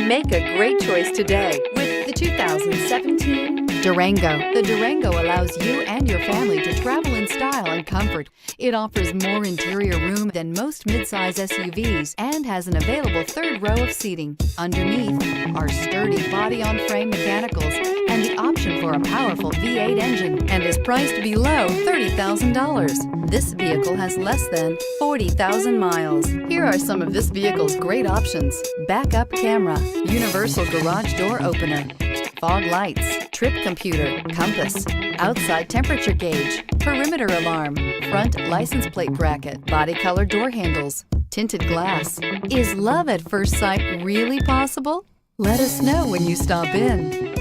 Make a great choice today with the 2017 Durango. The Durango allows you and your family to travel in style and comfort. It offers more interior room than most midsize SUVs and has an available third row of seating. Underneath are sturdy body-on-frame mechanicals and the option for a powerful V8 engine, and is priced below $30,000. This vehicle has less than 40,000 miles. Here are some of this vehicle's great options: backup camera, universal garage door opener, fog lights, trip computer, compass, outside temperature gauge, perimeter alarm, front license plate bracket, body color door handles, tinted glass. Is love at first sight really possible? Let us know when you stop in.